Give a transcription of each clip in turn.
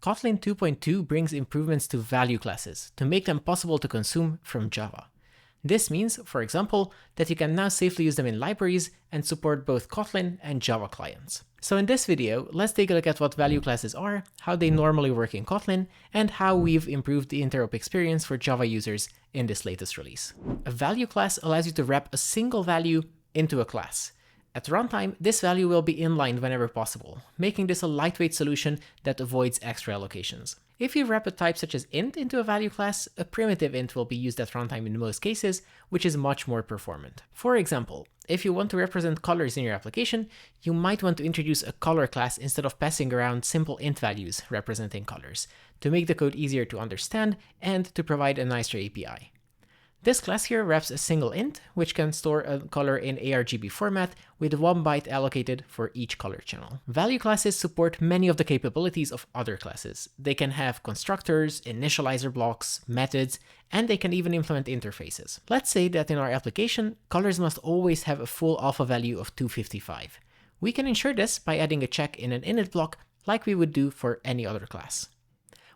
Kotlin 2.2 brings improvements to value classes to make them possible to consume from Java. This means, for example, that you can now safely use them in libraries and support both Kotlin and Java clients. So in this video, let's take a look at what value classes are, how they normally work in Kotlin, and how we've improved the interop experience for Java users in this latest release. A value class allows you to wrap a single value into a class. At runtime, this value will be inline whenever possible, making this a lightweight solution that avoids extra allocations. If you wrap a type such as int into a value class, a primitive int will be used at runtime in most cases, which is much more performant. For example, if you want to represent colors in your application, you might want to introduce a color class instead of passing around simple int values representing colors, to make the code easier to understand and to provide a nicer API. This class here wraps a single int, which can store a color in ARGB format with 1 byte allocated for each color channel. Value classes support many of the capabilities of other classes. They can have constructors, initializer blocks, methods, and they can even implement interfaces. Let's say that in our application, colors must always have a full alpha value of 255. We can ensure this by adding a check in an init block like we would do for any other class.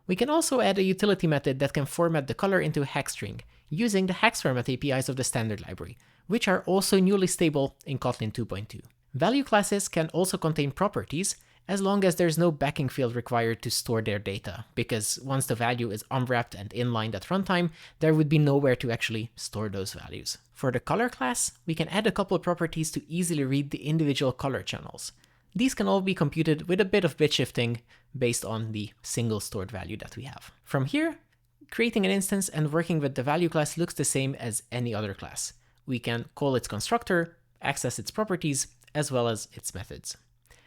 We can also add a utility method that can format the color into a hex string, using the hex format APIs of the standard library, which are also newly stable in Kotlin 2.2. Value classes can also contain properties, as long as there's no backing field required to store their data, because once the value is unwrapped and inlined at runtime, there would be nowhere to actually store those values. For the color class, we can add a couple of properties to easily read the individual color channels. These can all be computed with a bit of bit shifting based on the single stored value that we have. From here, creating an instance and working with the value class looks the same as any other class. We can call its constructor, access its properties, as well as its methods.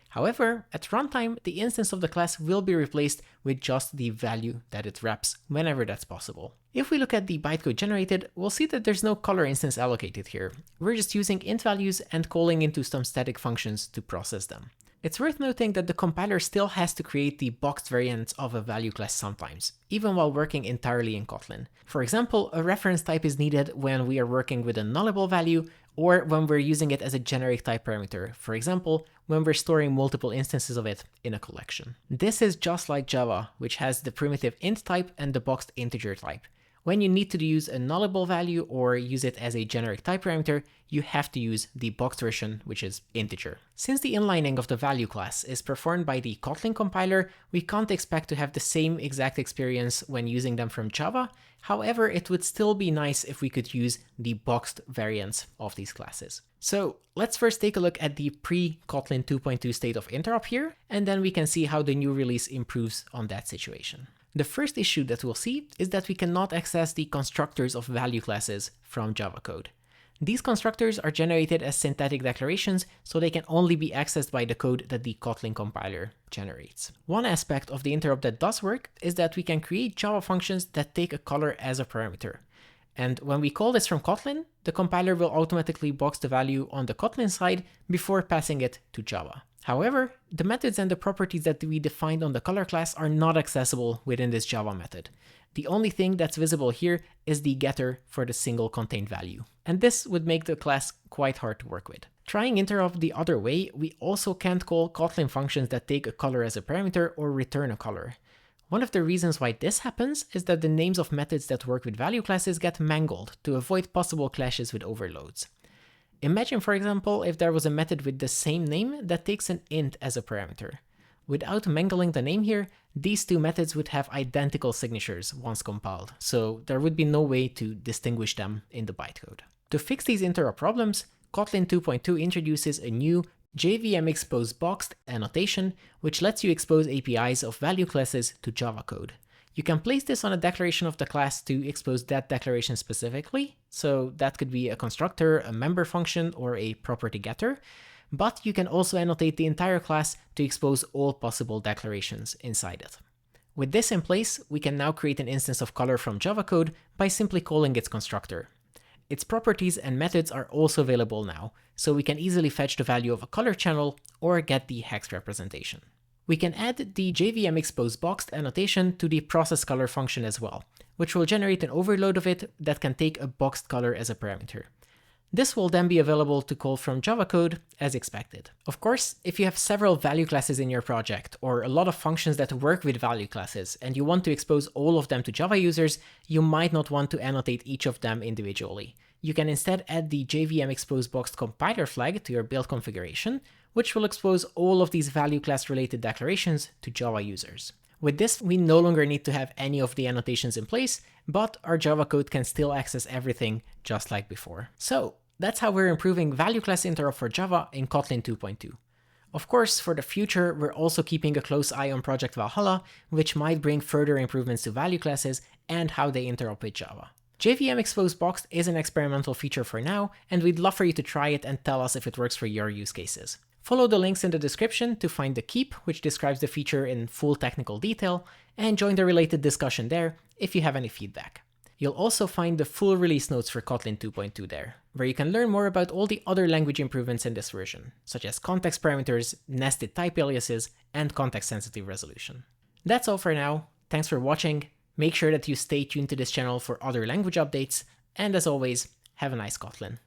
However, at runtime, the instance of the class will be replaced with just the value that it wraps whenever that's possible. If we look at the bytecode generated, we'll see that there's no color instance allocated here. We're just using int values and calling into some static functions to process them. It's worth noting that the compiler still has to create the boxed variants of a value class sometimes, even while working entirely in Kotlin. For example, a reference type is needed when we are working with a nullable value or when we're using it as a generic type parameter, for example, when we're storing multiple instances of it in a collection. This is just like Java, which has the primitive int type and the boxed integer type. When you need to use a nullable value or use it as a generic type parameter, you have to use the boxed version, which is integer. Since the inlining of the value class is performed by the Kotlin compiler, we can't expect to have the same exact experience when using them from Java. However, it would still be nice if we could use the boxed variants of these classes. So let's first take a look at the pre-Kotlin 2.2 state of interop here, and then we can see how the new release improves on that situation. The first issue that we'll see is that we cannot access the constructors of value classes from Java code. These constructors are generated as synthetic declarations, so they can only be accessed by the code that the Kotlin compiler generates. One aspect of the interop that does work is that we can create Java functions that take a color as a parameter. And when we call this from Kotlin, the compiler will automatically box the value on the Kotlin side before passing it to Java. However, the methods and the properties that we defined on the color class are not accessible within this Java method. The only thing that's visible here is the getter for the single contained value. And this would make the class quite hard to work with. Trying interop the other way, we also can't call Kotlin functions that take a color as a parameter or return a color. One of the reasons why this happens is that the names of methods that work with value classes get mangled to avoid possible clashes with overloads. Imagine, for example, if there was a method with the same name that takes an int as a parameter. Without mangling the name here, these two methods would have identical signatures once compiled, so there would be no way to distinguish them in the bytecode. To fix these interop problems, Kotlin 2.2 introduces a new JVM expose boxed annotation, which lets you expose APIs of value classes to Java code. You can place this on a declaration of the class to expose that declaration specifically, so that could be a constructor, a member function, or a property getter, but you can also annotate the entire class to expose all possible declarations inside it. With this in place, we can now create an instance of color from Java code by simply calling its constructor. Its properties and methods are also available now, so we can easily fetch the value of a color channel or get the hex representation. We can add the JVM expose boxed annotation to the process color function as well, which will generate an overload of it that can take a boxed color as a parameter. This will then be available to call from Java code as expected. Of course, if you have several value classes in your project, or a lot of functions that work with value classes, and you want to expose all of them to Java users, you might not want to annotate each of them individually. You can instead add the JVM expose boxed compiler flag to your build configuration, which will expose all of these value class related declarations to Java users. With this, we no longer need to have any of the annotations in place, but our Java code can still access everything just like before. So that's how we're improving value class interop for Java in Kotlin 2.2. Of course, for the future, we're also keeping a close eye on Project Valhalla, which might bring further improvements to value classes and how they interop with Java. JVM expose boxed is an experimental feature for now, and we'd love for you to try it and tell us if it works for your use cases. Follow the links in the description to find the keep, which describes the feature in full technical detail, and join the related discussion there if you have any feedback. You'll also find the full release notes for Kotlin 2.2 there, where you can learn more about all the other language improvements in this version, such as context parameters, nested type aliases, and context-sensitive resolution. That's all for now. Thanks for watching. Make sure that you stay tuned to this channel for other language updates, and as always, have a nice Kotlin.